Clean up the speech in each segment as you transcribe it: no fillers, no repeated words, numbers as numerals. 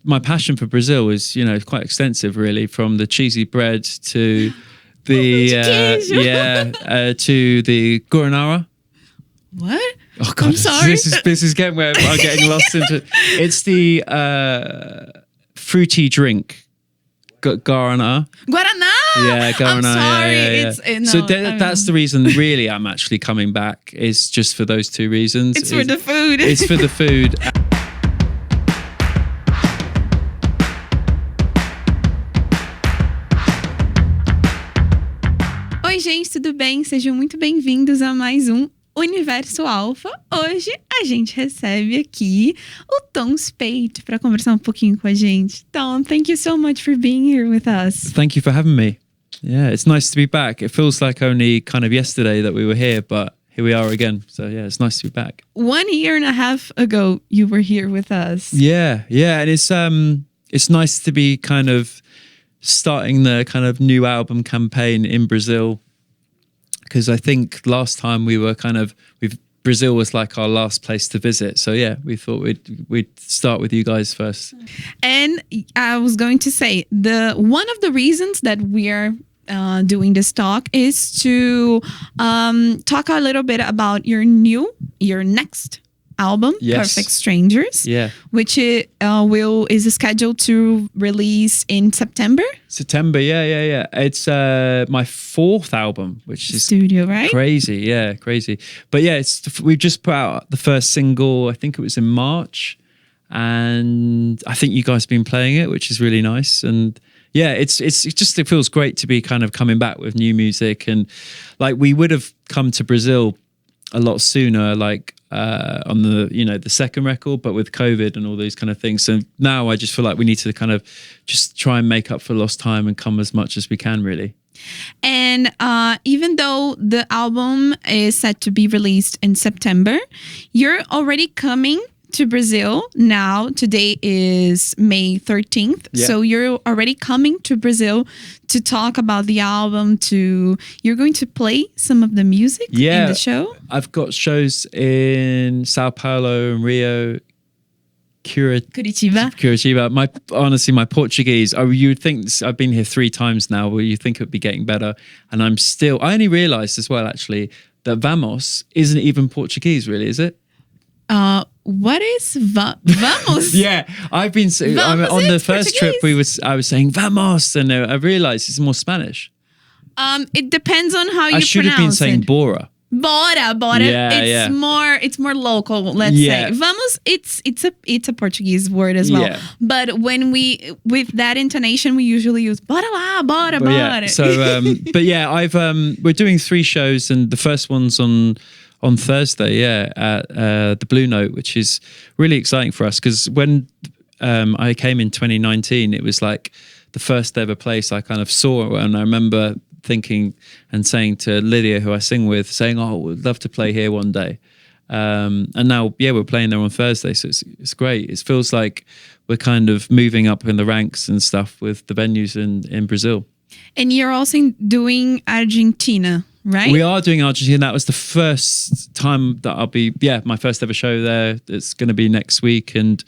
My passion for Brazil is, quite extensive, really, from the cheesy bread to the to the guaranara. What? Oh God, I'm sorry. This is getting where I'm getting lost into. It's the fruity drink, guarana. Guaraná. Yeah, guarana. I'm sorry. Yeah. That's the reason. Really, I'm actually coming back. Is just for those two reasons. It's for the food. It's for the food. Oi, gente, tudo bem? Sejam muito bem-vindos a mais um Universo Alfa. Hoje a gente recebe aqui o Tom Speight para conversar um pouquinho com a gente. Tom, thank you so much for being here with us. Thank you for having me. Yeah, it's nice to be back. It feels like only kind of yesterday that we were here, but here we are again. So yeah, it's nice to be back. 1 year and a half ago, you were here with us. Yeah, and it's nice to be kind of starting the kind of new album campaign in Brazil, because I think last time Brazil was like our last place to visit. So yeah, we thought we'd start with you guys first. And I was going to say, one of the reasons that we are doing this talk is to talk a little bit about your next album, yes. Perfect Strangers, which is scheduled to release in September. Yeah. It's my fourth album, which is studio, right? Crazy. But yeah, we've just put out the first single. I think it was in March, and I think you guys have been playing it, which is really nice. And yeah, it feels great to be kind of coming back with new music. And like, we would have come to Brazil a lot sooner, like on the second record, but with COVID and all these kind of things. So now I just feel like we need to kind of just try and make up for lost time and come as much as we can, really. And even though the album is set to be released in September, you're already coming to Brazil now. Today is May 13th. Yeah. So you're already coming to Brazil to talk about the album. You're going to play some of the music in the show? I've got shows in Sao Paulo and Rio, Curitiba. My Portuguese, you'd think I've been here 3 times now, where you think it would be getting better. And I only realized as well, actually, that vamos isn't even Portuguese, really, is it? What is vamos? Yeah, I've been on the first Portuguese. trip. I was saying vamos, and I realized it's more Spanish. It depends on how you pronounce it. I should have been saying bora. Bora. It's more local, let's say. Vamos, it's a Portuguese word as well. Yeah. But when with that intonation, we usually use bora lá, bora. Yeah. So but yeah, we're doing 3 shows, and the first one's on Thursday, at the Blue Note, which is really exciting for us, because when I came in 2019, it was like the first ever place I kind of saw, and I remember thinking and saying to Lydia, who I sing with, saying, "Oh, we'd love to play here one day." And now, we're playing there on Thursday, so it's great. It feels like we're kind of moving up in the ranks and stuff with the venues in Brazil. And you're also doing Argentina, right? We are doing Argentina. That was the first time that I'll be, my first ever show there. It's going to be next week. And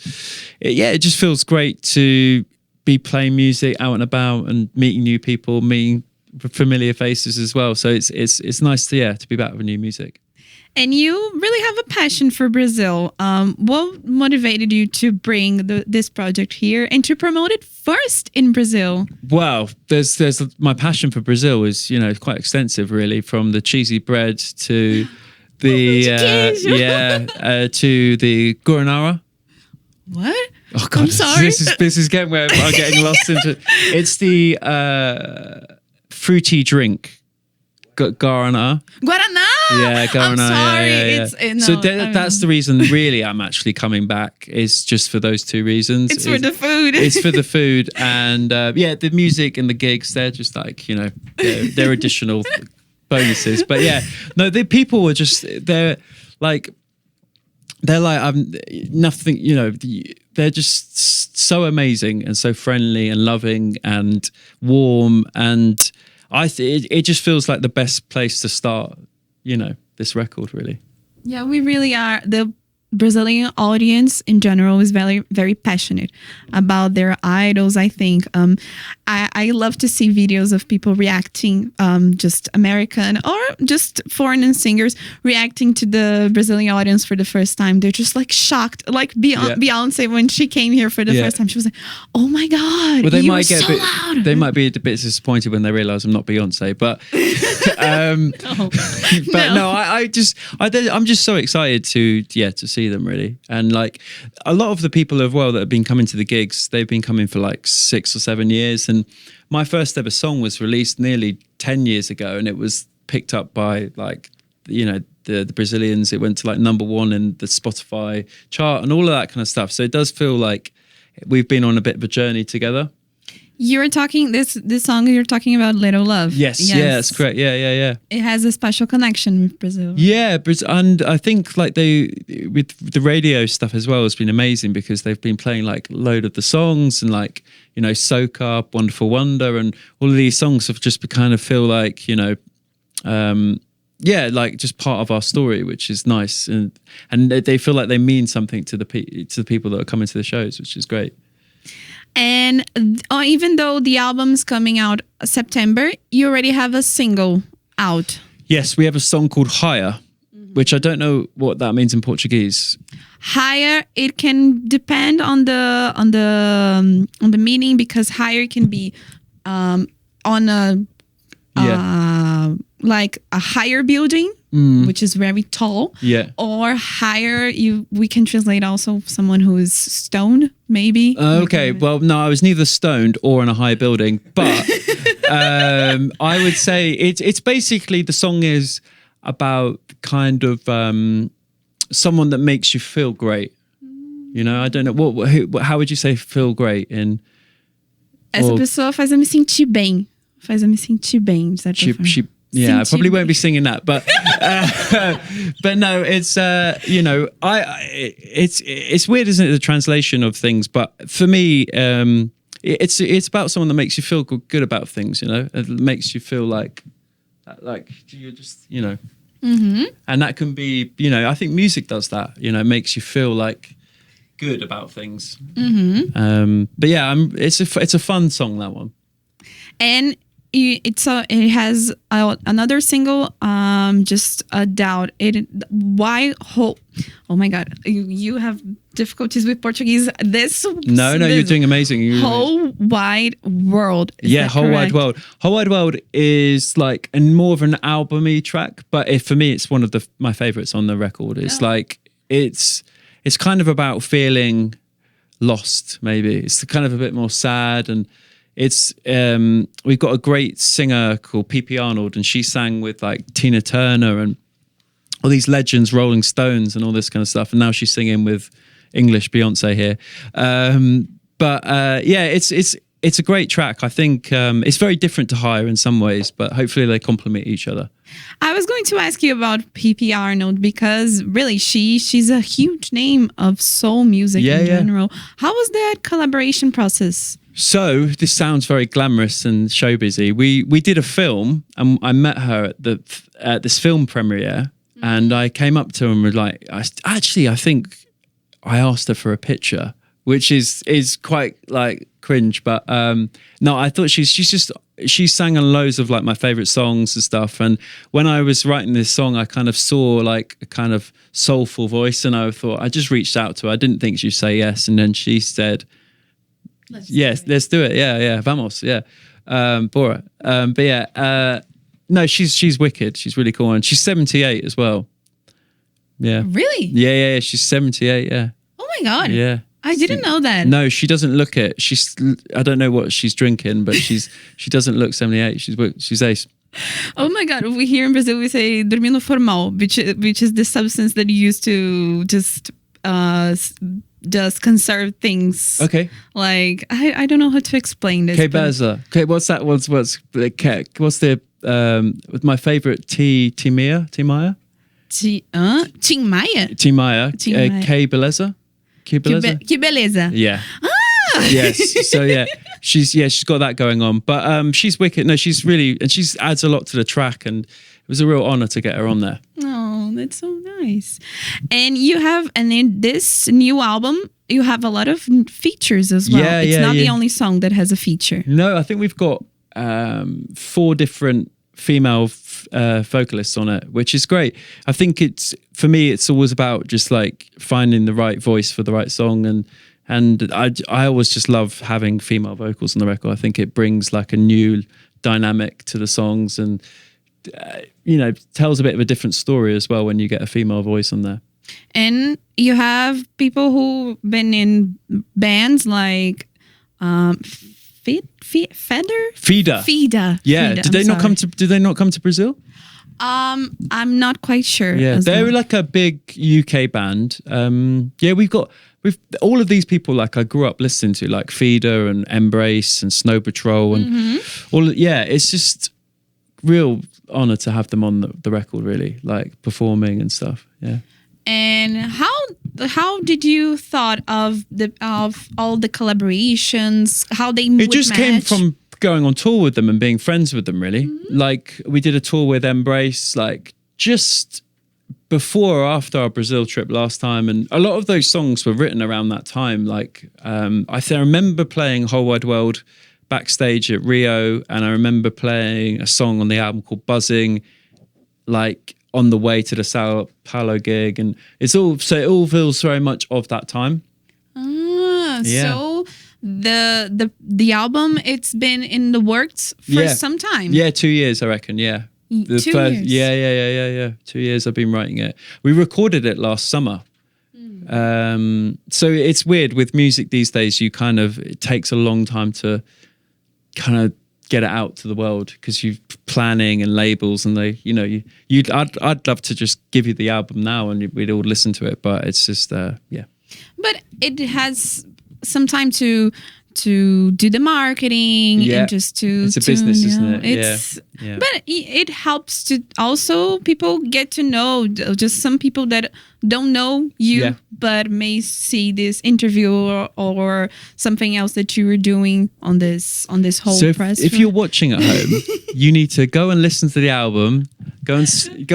it just feels great to be playing music out and about and meeting new people, meeting familiar faces as well. So it's nice to be back with new music. And you really have a passion for Brazil. What motivated you to bring this project here and to promote it first in Brazil? Well, there's my passion for Brazil is, quite extensive, really, from the cheesy bread to the to the guaranara. What? Oh God, I'm sorry. This is getting where I'm getting lost into. It's the fruity drink. Guaraná. Yeah, Guaraná. I'm sorry. Yeah. That's the reason, really, I'm actually coming back, is just for those 2 reasons. It's for the food. It's for the food. And the music and the gigs, they're just like, they're additional bonuses. But the people were just, they're like, nothing, they're just so amazing and so friendly and loving and warm, and it just feels like the best place to start, this record, really. Yeah, we really are. The Brazilian audience in general is very, very passionate about their idols. I think I love to see videos of people reacting, just American or just foreign singers reacting to the Brazilian audience for the first time. They're just like shocked, like Beyonce when she came here for the first time. She was like, "Oh my God, well, they you might were get so a bit, loud." They might be a bit disappointed when they realise I'm not Beyonce, but I'm just so excited to see them really. And like a lot of the people as well that have been coming to the gigs, they've been coming for like 6 or 7 years. And my first ever song was released nearly 10 years ago, and it was picked up by like, you know, the Brazilians. It went to like #1 in the Spotify chart and all of that kind of stuff. So it does feel like we've been on a bit of a journey together. You're talking this song. You're talking about Little Love. Yes. Yeah, that's correct. Yeah. It has a special connection with Brazil. Yeah, and I think like with the radio stuff as well has been amazing, because they've been playing like a load of the songs, and like, you know, Soak Up, Wonderful Wonder, and all of these songs have just kind of feel like, you know, like just part of our story, which is nice, and they feel like they mean something to the people that are coming to the shows, which is great. And even though the album's coming out September, you already have a single out. Yes, we have a song called Higher, which I don't know what that means in Portuguese. Higher, it can depend on the meaning, because higher can be on a like a higher building, which is very tall. Yeah. Or higher, we can translate also someone who is stoned, maybe. Okay. Well, no, I was neither stoned or in a high building, but I would say it's basically, the song is about kind of someone that makes you feel great. You know, I don't know how would you say feel great in? Essa pessoa faz eu me sentir bem. Faz eu me sentir bem, de certa forma. Yeah, I probably won't be singing that, but no, it's you know, it's weird, isn't it, the translation of things? But for me, it's about someone that makes you feel good about things. You know, it makes you feel like you're just, you know, and that can be, you know, I think music does that. You know, it makes you feel like good about things. But yeah, it's a fun song, that one. And it has another single, just a doubt. Oh my God, you have difficulties with Portuguese. No, you're doing amazing. Whole Wide World. Whole Wide World. Whole Wide World is like more of an album-y track, but for me, it's one of my favorites on the record. It's like it's kind of about feeling lost. Maybe it's kind of a bit more sad, and it's we've got a great singer called P.P. Arnold, and she sang with like Tina Turner and all these legends, Rolling Stones and all this kind of stuff, and now she's singing with English Beyonce here. It's a great track. I think it's very different to Higher in some ways, but hopefully they complement each other. I was going to ask you about P.P. Arnold, because really she's a huge name of soul music in general. How was that collaboration process? So this sounds very glamorous and showbizy. We did a film, and I met her at this film premiere, and I came up to her and was like, I think I asked her for a picture, which is quite like cringe, but no, I thought she sang on loads of like my favorite songs and stuff. And when I was writing this song, I kind of saw like a kind of soulful voice, and I thought, I just reached out to her. I didn't think she'd say yes, and then she said, let's do it. Yeah, vamos. Yeah, Bora. But yeah, no, she's wicked. She's really cool, and she's 78 as well. Yeah. Really? Yeah. She's 78. Yeah. Oh my God. Yeah. I didn't know that. No, she doesn't look it. I don't know what she's drinking, but she doesn't look 78. She's ace. Oh my God. We here in Brazil, we say dormindo formal, which is the substance that you use to just conserve things. Okay. Like, I don't know how to explain this. Okay, Beza. Okay, what's that? What's the my favorite T Maya? Tim Maya? Tim Maya? Que beleza? Que beleza? Que beleza. Yeah. Ah! Yes. So yeah, she's got that going on. But she's wicked. No, she's really, and she adds a lot to the track, and it was a real honor to get her on there. Oh, that's so nice. Nice. And in this new album, you have a lot of features as well. Yeah, it's not yeah. the only song that has a feature. No, I think we've got 4 different female vocalists on it, which is great. I think for me, it's always about just like finding the right voice for the right song. And I always just love having female vocals on the record. I think it brings like a new dynamic to the songs and, tells a bit of a different story as well when you get a female voice on there. And you have people who've been in bands like Fida. Yeah. Did they not come to Brazil? I'm not quite sure. Yeah, they're like a big UK band. We've all of these people like I grew up listening to, like Fida and Embrace and Snow Patrol and it's just real honor to have them on the record, really, like performing and stuff. Yeah. And how did you thought of all the collaborations? How they it just came from going on tour with them and being friends with them, really. Like we did a tour with Embrace, like just before or after our Brazil trip last time, and a lot of those songs were written around that time. Like I remember playing Whole Wide World backstage at Rio, and I remember playing a song on the album called Buzzing, like on the way to the Sao Paulo gig, and it all feels very much of that time. So the album, it's been in the works for some time. Yeah, 2 years, I reckon. Yeah. 2 years. Yeah. 2 years I've been writing it. We recorded it last summer. So it's weird with music these days. It takes a long time to kind of get it out to the world because you're planning and labels and I'd love to just give you the album now and we'd all listen to it, but it's just But it has some time to do the marketing and just to it's a business, isn't it? But it helps to also people get to know just some people that don't know you but may see this interview or something else that you were doing on this whole press. If you're watching at home, you need to go and listen to the album, go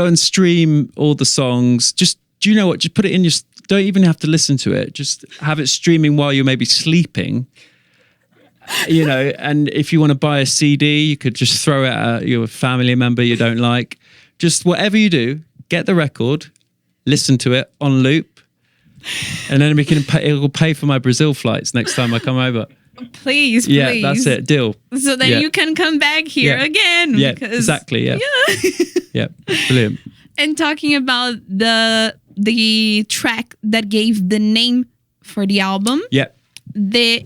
and stream all the songs. Just do you know what? Just put it in don't even have to listen to it. Just have it streaming while you're maybe sleeping. And if you want to buy a CD, you could just throw it at your family member you don't like. Just whatever you do, get the record, listen to it on loop, and then it will pay for my Brazil flights next time I come over. Please. Yeah, that's it. Deal. So then you can come back here again. Yeah, exactly. Yeah. Yeah, brilliant. And talking about the track that gave the name for the album. Yeah. The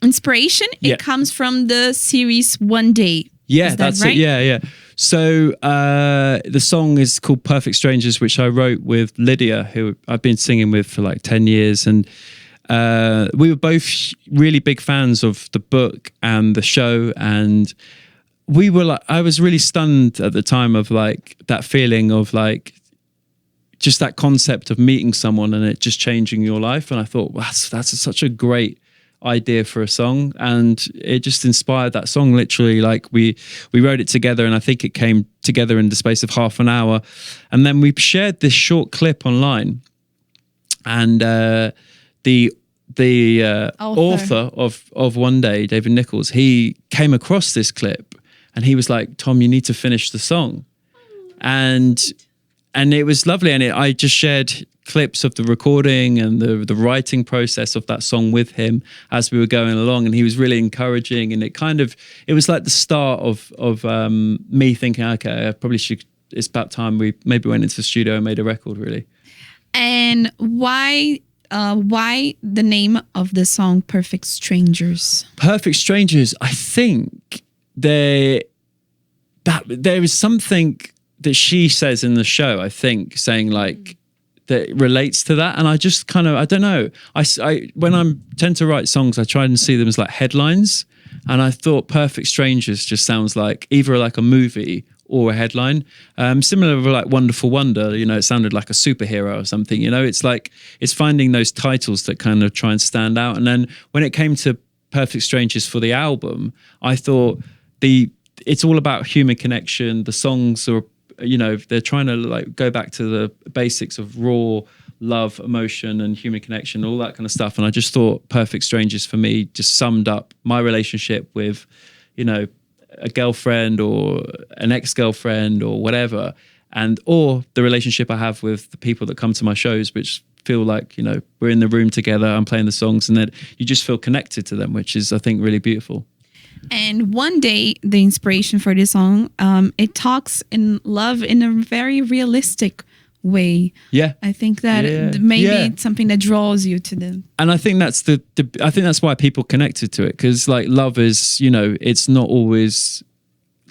inspiration it comes from the series One Day. Yeah, that's right? It. Yeah. So the song is called Perfect Strangers, which I wrote with Lydia, who I've been singing with for like 10 years. And we were both really big fans of the book and the show. And I was really stunned at the time of like that feeling of like, just that concept of meeting someone and it just changing your life. And I thought, well, that's such a great idea for a song. And it just inspired that song. Literally, like we wrote it together and I think it came together in the space of half an hour. And then we shared this short clip online. And the author of One Day, David Nichols, he came across this clip and he was like, Tom, you need to finish the song. And it was lovely. And I just shared clips of the recording and the writing process of that song with him as we were going along. And he was really encouraging. And it was like the start of me thinking, okay, I probably should, it's about time we maybe went into the studio and made a record, really. And why the name of the song Perfect Strangers? Perfect Strangers, I think there is something that she says in the show, I think, saying like that relates to that. And I just kind of, I don't know. When I tend to write songs, I try and see them as like headlines. And I thought Perfect Strangers just sounds like either like a movie or a headline. Similar with like Wonderful Wonder, it sounded like a superhero or something, it's like, it's finding those titles that kind of try and stand out. And then when it came to Perfect Strangers for the album, I thought it's all about human connection. The songs are they're trying to like go back to the basics of raw love, emotion, and human connection, all that kind of stuff. And I just thought Perfect Strangers for me just summed up my relationship with, a girlfriend or an ex-girlfriend or whatever, or the relationship I have with the people that come to my shows, which feel like, we're in the room together, I'm playing the songs, and that you just feel connected to them, which is, I think, really beautiful. And one day, the inspiration for this song, it talks in love in a very realistic way. Yeah, I think that maybe it's something that draws you to them. And I think that's I think that's why people connected to it, because like love is, it's not always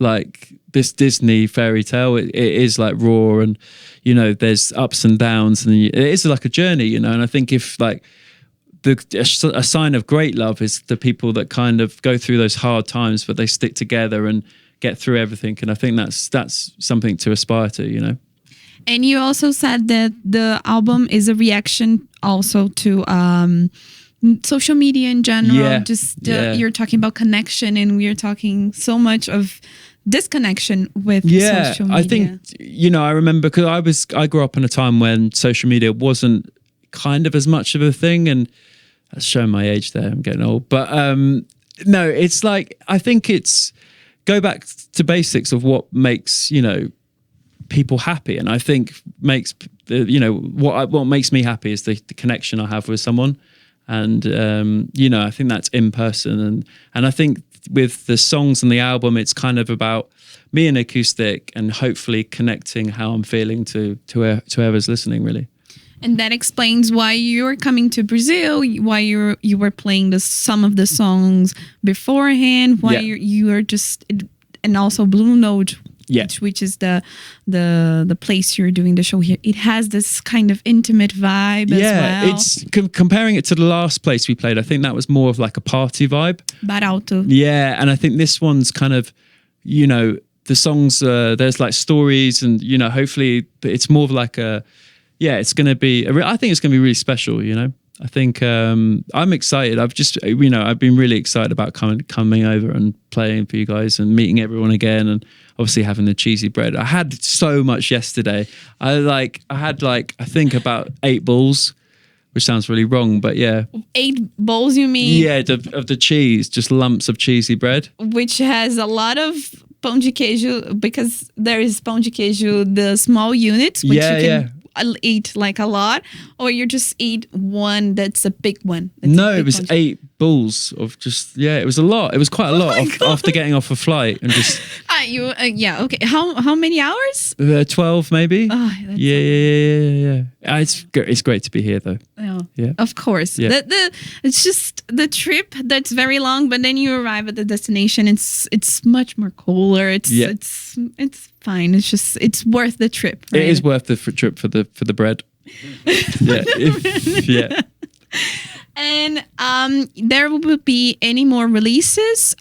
like this Disney fairy tale. It is like raw, and there's ups and downs, and it is like a journey, and I think if like a sign of great love is the people that kind of go through those hard times, but they stick together and get through everything. And I think that's something to aspire to, And you also said that the album is a reaction also to social media in general. You're talking about connection, and we are talking so much of disconnection with social media. I think, I remember because I grew up in a time when social media wasn't kind of as much of a thing, and that's showing my age there, I'm getting old. But no, it's like, I think it's go back to basics of what makes, people happy. And I think makes what makes me happy is the connection I have with someone. And I think that's in person, and I think with the songs and the album, it's kind of about me and acoustic, and hopefully connecting how I'm feeling to whoever's listening, really. And that explains why you're coming to Brazil, why you were playing some of the songs beforehand, why you are just, and also Blue Note, which is the place you're doing the show here. It has this kind of intimate vibe as well. Yeah, it's comparing it to the last place we played, I think that was more of like a party vibe. Baralto. Yeah, and I think this one's kind of, the songs, there's like stories, and, hopefully it's more of like it's going to be, I think it's going to be really special, I think I'm excited. I've been really excited about coming over and playing for you guys and meeting everyone again, and obviously having the cheesy bread. I had so much yesterday. I had I think about 8 balls, which sounds really wrong, but yeah. 8 bowls, you mean? Yeah, of the cheese, just lumps of cheesy bread. Which has a lot of pão de queijo, because there is pão de queijo, the small units, which you can eat like a lot, or you just eat one that's a big one. No, it was 8 balls of just, it was a lot. It was quite a lot after getting off a flight and just... okay. How many hours? 12 maybe. Oh, yeah. It's great to be here though. Yeah. Of course. Yeah. It's just the trip that's very long, but then you arrive at the destination. It's much more cooler. It's fine. It's worth the trip. Right? It is worth the trip for the bread. Yeah. And there will be any more releases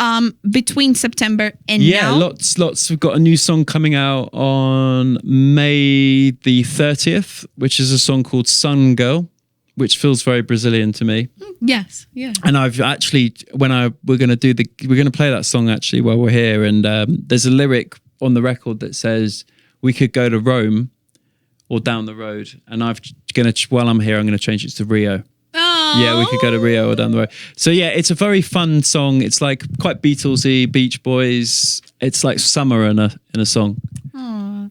between September and now? Yeah, lots. We've got a new song coming out on May the 30th, which is a song called Sun Girl, which feels very Brazilian to me. Yes, yeah. And I've actually, we're going to play that song actually while we're here, and there's a lyric on the record that says, we could go to Rome or down the road, and while I'm here, I'm going to change it to Rio. Oh. Yeah, we could go to Rio or down the road. So yeah, it's a very fun song. It's like quite Beatlesy, Beach Boys. It's like summer in a song. Oh.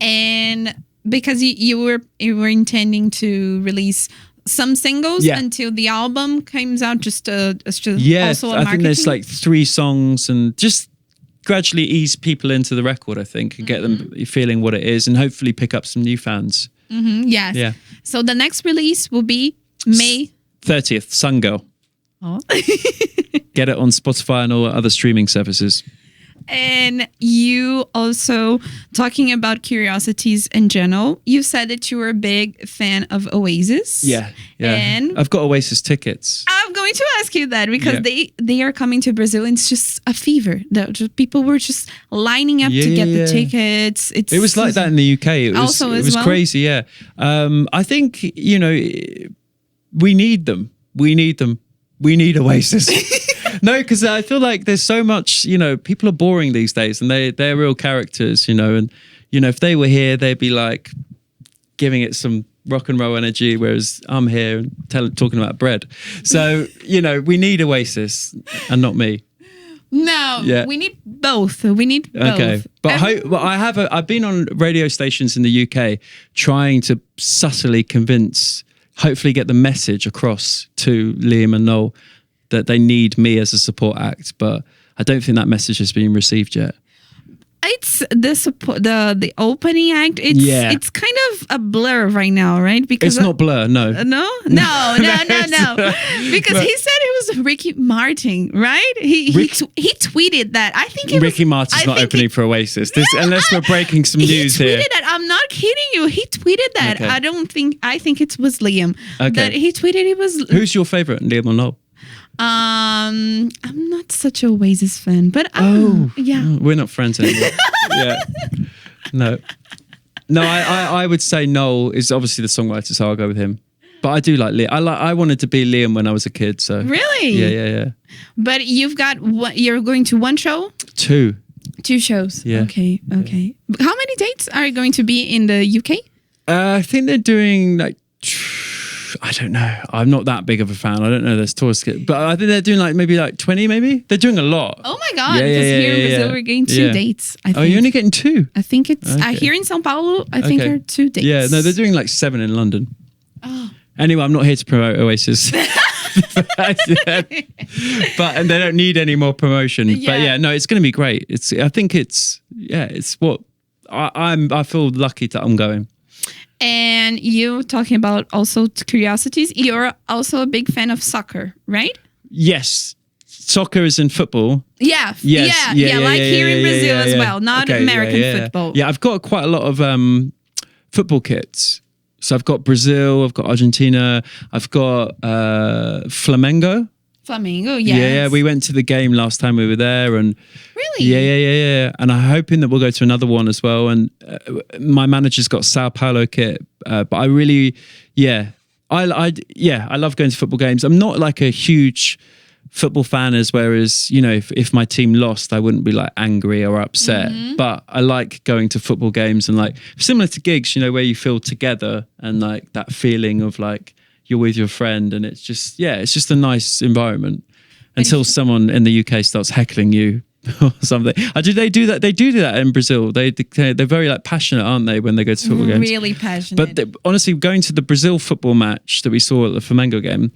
And because you were intending to release some singles until the album comes out, just also a marketing? I think there's like 3 songs, and just gradually ease people into the record, I think, and get them feeling what it is, and hopefully pick up some new fans. Mm-hmm, yes. Yeah. So the next release will be May 30th, Sun Girl. Oh. Get it on Spotify and all other streaming services. And you also, talking about curiosities in general, you said that you were a big fan of Oasis. Yeah. And I've got Oasis tickets. I'm going to ask you that because they are coming to Brazil, and it's just a fever. People were just lining up to get the tickets. It was like that in the UK. It was crazy, yeah. I think, we need them. We need Oasis. No, because I feel like there's so much, people are boring these days, and they're real characters, and, you know, if they were here, they'd be like giving it some rock and roll energy, whereas I'm here talking about bread. So, you know, we need Oasis and not me. No, we need both. We need both. Okay, but I've been on radio stations in the UK trying to subtly convince, hopefully get the message across to Liam and Noel that they need me as a support act, but I don't think that message has been received yet. It's the opening act. It's kind of a blur right now, right? Because it's not blur, no. No. Because he said it was Ricky Martin, right? He tweeted that. I think Ricky Martin's not opening for Oasis. Unless we're breaking some news here. He tweeted that. I'm not kidding you. He tweeted that. Okay. I think it was Liam. Okay. That he tweeted it was. Who's your favorite, Liam or Noel? I'm not such a Oasis fan, but we're not friends anymore. No. I would say Noel is obviously the songwriter, so I'll go with him. But I do like Liam. I wanted to be Liam when I was a kid. So really, yeah. But you're going to one show? Two shows. Yeah. Okay. How many dates are going to be in the UK? I think they're doing like. I don't know. I'm not that big of a fan. I don't know there's tours, but I think they're doing like maybe like 20 maybe. They're doing a lot. Oh my God. Because here in Brazil we're getting 2 dates. I think. Oh, you're only getting 2? I think it's here in São Paulo, I think are 2 dates. Yeah, no, they're doing like 7 in London. Oh. Anyway, I'm not here to promote Oasis. And they don't need any more promotion. Yeah. But yeah, no, it's going to be great. I think it's what I feel lucky that I'm going. And you talking about also curiosities. You're also a big fan of soccer, right? Yes. Soccer is in football. Yeah. Yes. Yeah. Like here in Brazil as well, not American football. Yeah, I've got quite a lot of football kits. So I've got Brazil, I've got Argentina, I've got Flamengo. Flamengo, yes. Yeah, we went to the game last time we were there, and really, yeah. And I'm hoping that we'll go to another one as well. And my manager's got Sao Paulo kit, but I really, I love going to football games. I'm not like a huge football fan, whereas you know, if my team lost, I wouldn't be like angry or upset. Mm-hmm. But I like going to football games and like similar to gigs, you know, where you feel together and like that feeling of like. You're with your friend, and it's just a nice environment until someone in the UK starts heckling you or something. They do that. They do that in Brazil. They're very like passionate, aren't they, when they go to football games? Really passionate. But honestly, going to the Brazil football match that we saw at the Flamengo game,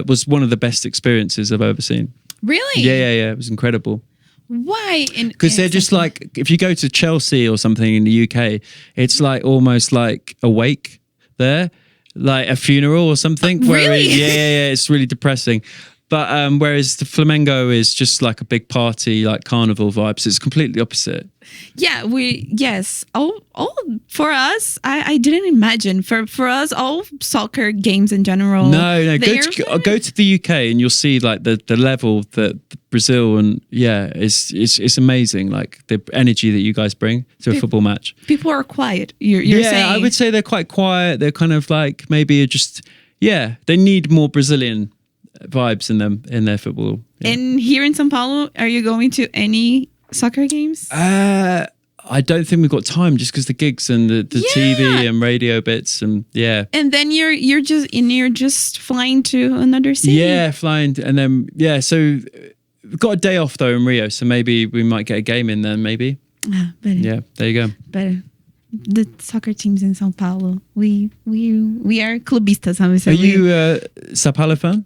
was one of the best experiences I've ever seen. Really? Yeah. It was incredible. Why? Because they're just like, if you go to Chelsea or something in the UK, it's like almost like a wake there. Like a funeral or something. Really? It's really depressing. But whereas the Flamengo is just like a big party, like carnival vibes. It's completely opposite. Yeah, all for us, I didn't imagine. For us, all soccer games in general. No, go to the UK and you'll see like the level that Brazil and it's amazing. Like the energy that you guys bring to a football match. People are quiet. You're saying? I would say they're quite quiet. They're kind of like maybe just they need more Brazilian vibes in them in their football. Yeah. And here in São Paulo, are you going to any soccer games? I don't think we've got time just because the gigs and the TV and radio bits and And then you're just flying to another city. Yeah, flying and then so we've got a day off though in Rio, so maybe we might get a game in then maybe. Better. Yeah, there you go. Better. The soccer teams in São Paulo, we are clubistas. Are you a São Paulo fan?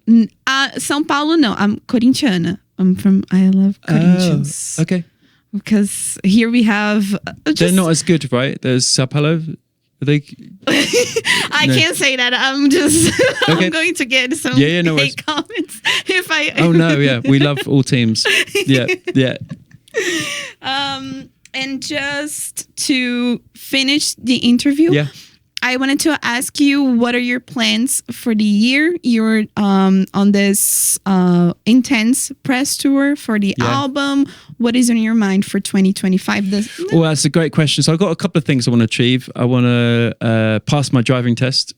São Paulo, no. I'm Corintiana. I love Corinthians. Okay. Because here we have... They're not as good, right? There's São Paulo. Are they... I can't say that. I'm just... Okay. I'm going to get some hate comments if I... Oh, no, yeah. We love all teams. Yeah. And just to finish the interview, I wanted to ask you, what are your plans for the year? You're on this intense press tour for the album. What is on your mind for 2025? Well, that's a great question. So I've got a couple of things I want to achieve. I want to pass my driving test.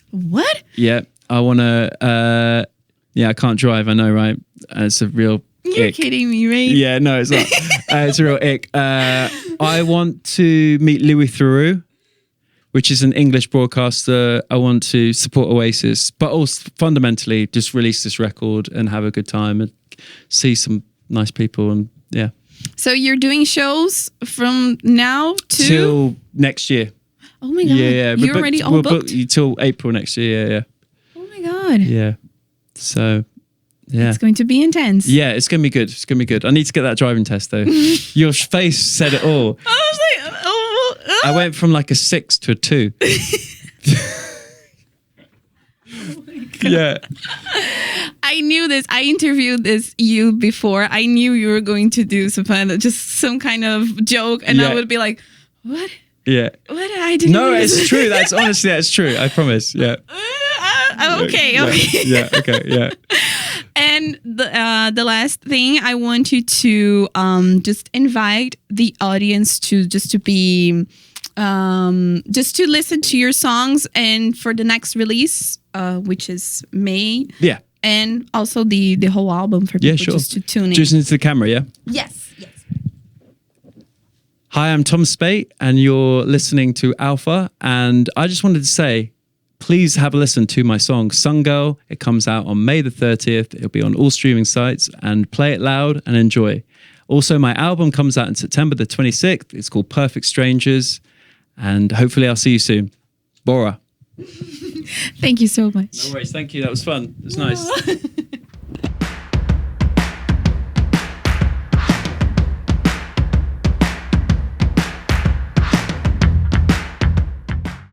What? Yeah. I want to... I can't drive, I know, right? It's a real You're ick. kidding me, right? Yeah, no, it's not. It's a real ick. I want to meet Louis Theroux, which is an English broadcaster. I want to support Oasis, but also fundamentally just release this record and have a good time and see some nice people. And yeah. So you're doing shows from now to till next year. Oh my God. Yeah. You're already all booked? Till April next year. Yeah. Oh my God. Yeah. So, yeah. It's going to be intense. Yeah, it's going to be good. It's going to be good. I need to get that driving test though. Your face said it all. I was like, oh. I went from like a 6 to a 2. Yeah. I knew this. I interviewed you before. I knew you were going to do some kind of joke, and I would be like, "What? Yeah. What did I do?" No, it's true. That's true. I promise. Yeah. Okay. Yeah. Okay. Yeah. And the last thing, I want you to just invite the audience to be. Just to listen to your songs and for the next release, which is May. Yeah. And also the whole album for people just to tune in. Just into the camera, yeah? Yes. Hi, I'm Tom Speight and you're listening to Alpha. And I just wanted to say, please have a listen to my song, Sun Girl. It comes out on May the 30th. It'll be on all streaming sites and play it loud and enjoy. Also, my album comes out in September the 26th. It's called Perfect Strangers. And hopefully I'll see you soon. Bora. Thank you so much. No worries. Thank you. That was fun. It was nice.